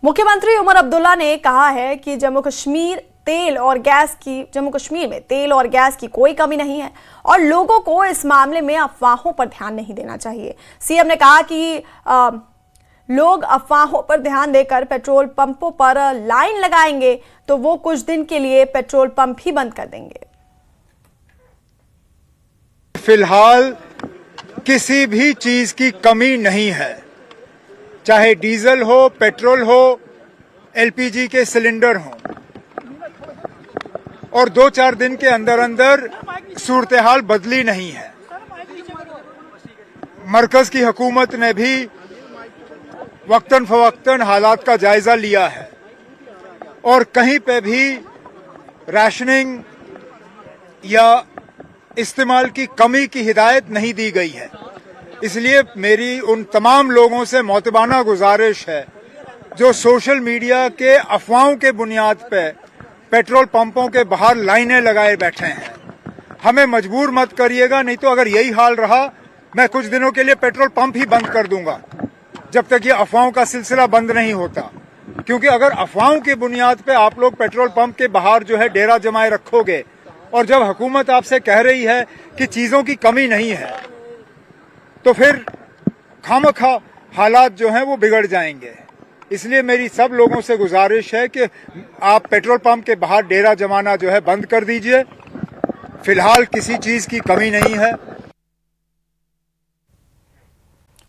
मुख्यमंत्री उमर अब्दुल्ला ने कहा है कि जम्मू कश्मीर में तेल और गैस की कोई कमी नहीं है और लोगों को इस मामले में अफवाहों पर ध्यान नहीं देना चाहिए। सीएम ने कहा कि लोग अफवाहों पर ध्यान देकर पेट्रोल पंपों पर लाइन लगाएंगे तो वो कुछ दिन के लिए पेट्रोल पंप ही बंद कर देंगे। फिलहाल किसी भी चीज की कमी नहीं है, चाहे डीजल हो, पेट्रोल हो, एलपीजी के सिलेंडर हो, और 2-4 दिन के अंदर अंदर सूरत हाल बदली नहीं है। मरकज की हुकूमत ने भी वक्तन फवक्तन हालात का जायजा लिया है और कहीं पे भी राशनिंग या इस्तेमाल की कमी की हिदायत नहीं दी गई है। इसलिए मेरी उन तमाम लोगों से मोतबाना गुजारिश है जो सोशल मीडिया के अफवाहों के बुनियाद पे पेट्रोल पंपों के बाहर लाइनें लगाए बैठे हैं, हमें मजबूर मत करिएगा। नहीं तो अगर यही हाल रहा, मैं कुछ दिनों के लिए पेट्रोल पंप ही बंद कर दूंगा जब तक ये अफवाहों का सिलसिला बंद नहीं होता। क्योंकि अगर अफवाहों की बुनियाद पे आप लोग पेट्रोल पंप के बाहर जो है डेरा जमाए रखोगे और जब हुकूमत आपसे कह रही है कि चीजों की कमी नहीं है, तो फिर खामखा हालात जो हैं वो बिगड़ जाएंगे। इसलिए मेरी सब लोगों से गुजारिश है कि आप पेट्रोल पंप के बाहर डेरा जमाना जो है बंद कर दीजिए। फिलहाल किसी चीज की कमी नहीं है।